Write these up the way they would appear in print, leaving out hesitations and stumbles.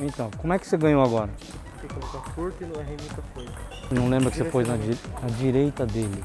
Então, como é que você ganhou agora? Tem que colocar forte e no R nunca foi. Não lembro que você pôs na direita dele.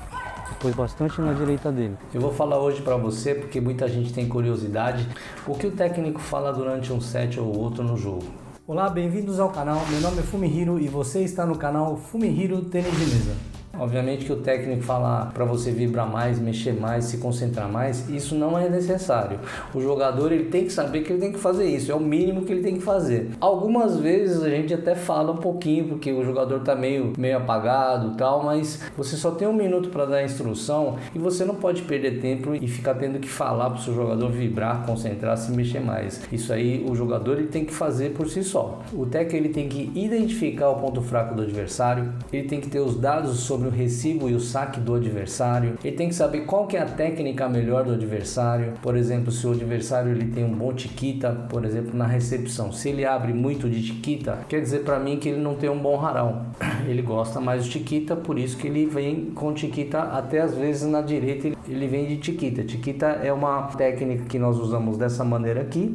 Você pôs bastante na direita dele. Eu vou falar hoje para você porque muita gente tem curiosidade. O que o técnico fala durante um set ou outro no jogo? Olá, bem-vindos ao canal. Meu nome é Fumihiro e você está no canal Fumihiro Tênis de Mesa. Obviamente que o técnico fala para você vibrar mais, mexer mais, se concentrar mais, isso não é necessário. O jogador ele tem que saber que ele tem que fazer isso, é o mínimo que ele tem que fazer. Algumas vezes a gente até fala um pouquinho porque o jogador está meio apagado, tal, mas você só tem um minuto para dar a instrução e você não pode perder tempo e ficar tendo que falar para o seu jogador vibrar, concentrar, se mexer mais. Isso aí o jogador ele tem que fazer por si só. O técnico ele tem que identificar o ponto fraco do adversário, ele tem que ter os dados sobre o recibo e o saque do adversário, ele tem que saber qual que é a técnica melhor do adversário. Por exemplo, se o adversário ele tem um bom chiquita, por exemplo, na recepção, se ele abre muito de chiquita, quer dizer para mim que ele não tem um bom haral. Ele gosta mais do chiquita, por isso que ele vem com chiquita, até às vezes na direita ele vem de chiquita. Chiquita é uma técnica que nós usamos dessa maneira aqui.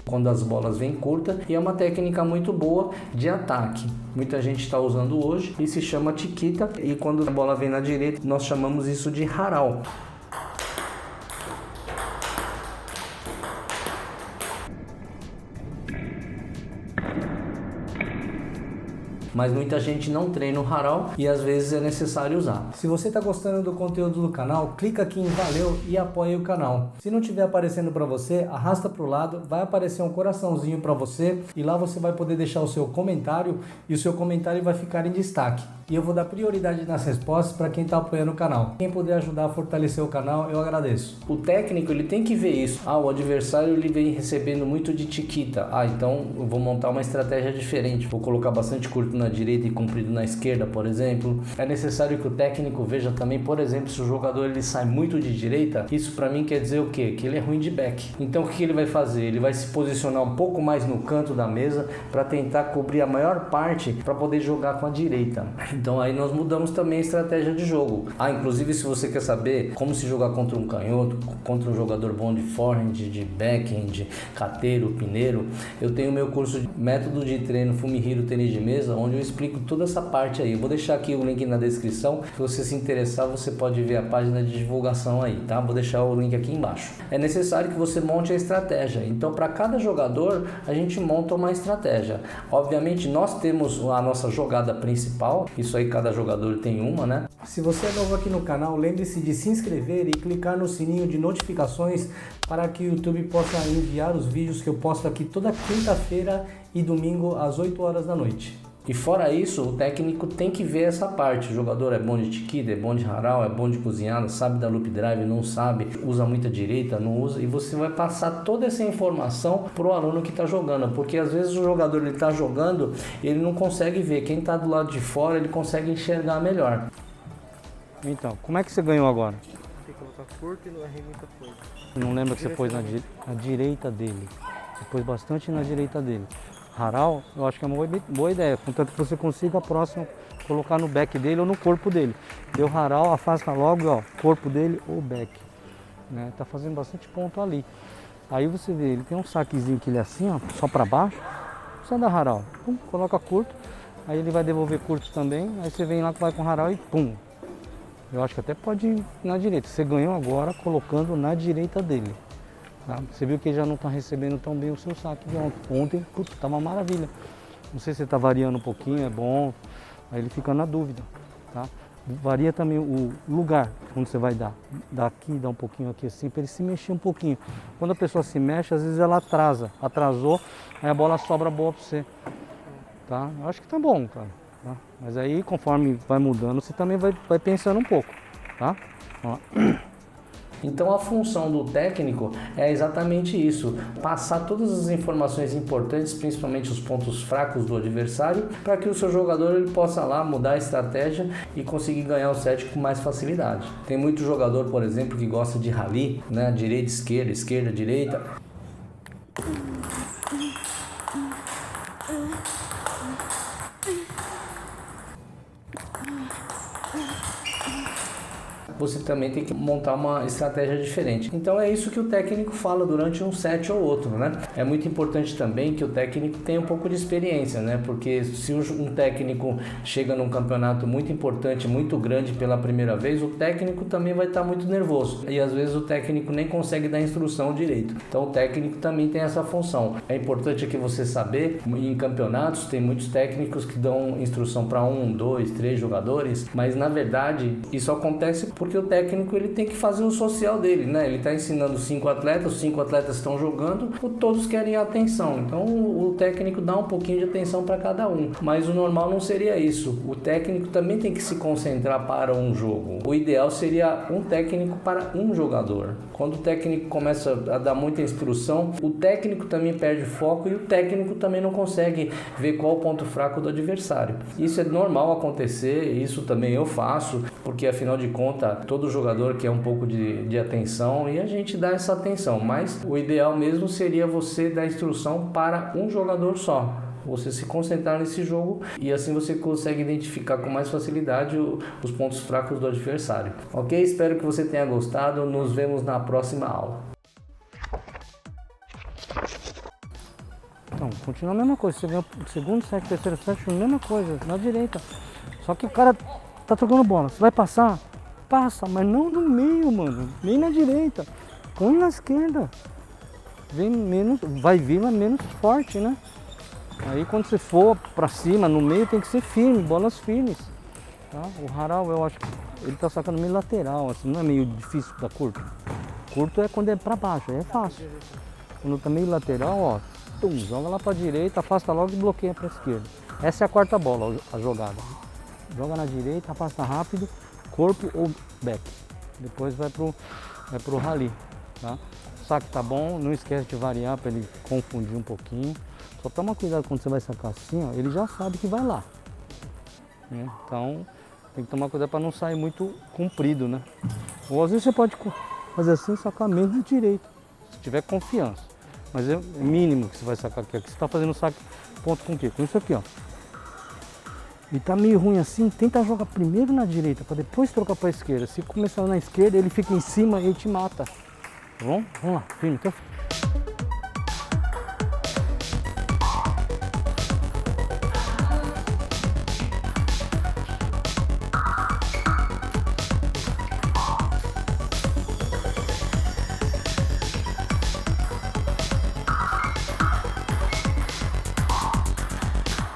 Quando as bolas vêm curtas, e é uma técnica muito boa de ataque. Muita gente está usando hoje e se chama chiquita, e quando a bola vem na direita nós chamamos isso de haral. Mas muita gente não treina o haral e às vezes é necessário usar. Se você está gostando do conteúdo do canal, clica aqui em valeu e apoie o canal. Se não estiver aparecendo para você, arrasta para o lado, vai aparecer um coraçãozinho para você e lá você vai poder deixar o seu comentário e o seu comentário vai ficar em destaque. E eu vou dar prioridade nas respostas para quem está apoiando o canal. Quem puder ajudar a fortalecer o canal, eu agradeço. O técnico ele tem que ver isso. O adversário ele vem recebendo muito de chiquita. Então eu vou montar uma estratégia diferente. Vou colocar bastante curto na direita e comprido na esquerda, por exemplo. É necessário que o técnico veja também, por exemplo, se o jogador ele sai muito de direita, isso para mim quer dizer o quê? Que ele é ruim de back. Então o que ele vai fazer? Ele vai se posicionar um pouco mais no canto da mesa para tentar cobrir a maior parte para poder jogar com a direita. Então aí nós mudamos também a estratégia de jogo. Inclusive se você quer saber como se jogar contra um canhoto, contra um jogador bom de forehand, de backhand, cateiro, pineiro, eu tenho meu curso de método de treino Fumihiro Tênis de Mesa, onde eu explico toda essa parte aí. Eu vou deixar aqui o link na descrição. Se você se interessar, você pode ver a página de divulgação aí, tá? Vou deixar o link aqui embaixo. É necessário que você monte a estratégia. Então, para cada jogador, a gente monta uma estratégia. Obviamente, nós temos a nossa jogada principal. Isso aí, cada jogador tem uma, né? Se você é novo aqui no canal, lembre-se de se inscrever e clicar no sininho de notificações para que o YouTube possa enviar os vídeos que eu posto aqui toda quinta-feira e domingo às 8 horas da noite. E fora isso, o técnico tem que ver essa parte. O jogador é bom de chiquita, é bom de haral, é bom de cozinhada, sabe da loop drive, não sabe, usa muita direita, não usa. E você vai passar toda essa informação para o aluno que está jogando. Porque às vezes o jogador ele está jogando, ele não consegue ver. Quem está do lado de fora, ele consegue enxergar melhor. Então, como é que você ganhou agora? Tem que colocar forte e no R nunca foi. Não lembro que você pôs na direita dele. Você pôs bastante na direita dele. Haral, eu acho que é uma boa ideia, contanto que você consiga a próxima colocar no back dele ou no corpo dele. Deu haral, afasta logo, ó, corpo dele ou back. Né? Tá fazendo bastante ponto ali. Aí você vê, ele tem um saquezinho que ele é assim, ó, só para baixo. Você dá haral, pum, coloca curto, aí ele vai devolver curto também, aí você vem lá, vai com haral e pum. Eu acho que até pode ir na direita. Você ganhou agora colocando na direita dele. Tá? Você viu que ele já não está recebendo tão bem o seu saque de ontem. Ontem, putz, tá uma maravilha. Não sei se você está variando um pouquinho, é bom. Aí ele fica na dúvida, tá? Varia também o lugar onde você vai dar. Daqui, dá um pouquinho aqui assim, para ele se mexer um pouquinho. Quando a pessoa se mexe, às vezes ela atrasou, aí a bola sobra boa para você. Tá? Eu acho que tá bom, cara. Tá? Mas aí, conforme vai mudando, você também vai pensando um pouco, tá? Ó. Então a função do técnico é exatamente isso, passar todas as informações importantes, principalmente os pontos fracos do adversário, para que o seu jogador ele possa lá mudar a estratégia e conseguir ganhar o set com mais facilidade. Tem muito jogador, por exemplo, que gosta de rally, né? Direita, esquerda, esquerda, direita. Você também tem que montar uma estratégia diferente. Então é isso que o técnico fala durante um set ou outro, né? É muito importante também que o técnico tenha um pouco de experiência, né? Porque se um técnico chega num campeonato muito importante, muito grande pela primeira vez, o técnico também vai estar muito nervoso. E às vezes o técnico nem consegue dar instrução direito. Então o técnico também tem essa função. É importante aqui você saber, em campeonatos tem muitos técnicos que dão instrução para 1, 2, 3 jogadores, mas na verdade isso acontece porque o técnico ele tem que fazer o social dele, né? Ele está ensinando 5 atletas, os 5 atletas estão jogando, todos querem atenção. Então o técnico dá um pouquinho de atenção para cada um. Mas o normal não seria isso. O técnico também tem que se concentrar para um jogo. O ideal seria um técnico para um jogador. Quando o técnico começa a dar muita instrução, o técnico também perde foco e o técnico também não consegue ver qual o ponto fraco do adversário. Isso é normal acontecer, isso também eu faço, porque afinal de contas todo jogador quer um pouco de atenção e a gente dá essa atenção, mas o ideal mesmo seria você dar instrução para um jogador só. Você se concentrar nesse jogo e assim você consegue identificar com mais facilidade os pontos fracos do adversário. Ok? Espero que você tenha gostado. Nos vemos na próxima aula. Então, continua a mesma coisa. Você ganha o segundo set, terceiro set, a mesma coisa, na direita. Só que o cara tá trocando bola. Você vai passar? Passa, mas não no meio, mano. Vem na direita. Põe na esquerda. Vem menos, vai vir, mas menos forte, né? Aí quando você for pra cima, no meio tem que ser firme, bolas firmes. Tá? O Haral, eu acho que ele tá sacando meio lateral, assim, não é meio difícil pra curto. Curto é quando é pra baixo, aí é fácil. Quando tá meio lateral, ó, joga lá pra direita, afasta logo e bloqueia pra esquerda. Essa é a quarta bola, a jogada. Joga na direita, afasta rápido, corpo ou back. Depois vai pro rally, tá? O saque tá bom, não esquece de variar para ele confundir um pouquinho. Só toma cuidado quando você vai sacar assim, ó, ele já sabe que vai lá. Né? Então tem que tomar cuidado para não sair muito comprido, né? Ou às vezes você pode fazer assim, sacar menos de direito, se tiver confiança. Mas é mínimo que você vai sacar aqui. Aqui você está fazendo saque ponto com o quê? Com isso aqui, ó. E tá meio ruim assim, tenta jogar primeiro na direita, para depois trocar para a esquerda. Se começar na esquerda, ele fica em cima e ele te mata. Tá bom? Vamos lá, firme, então.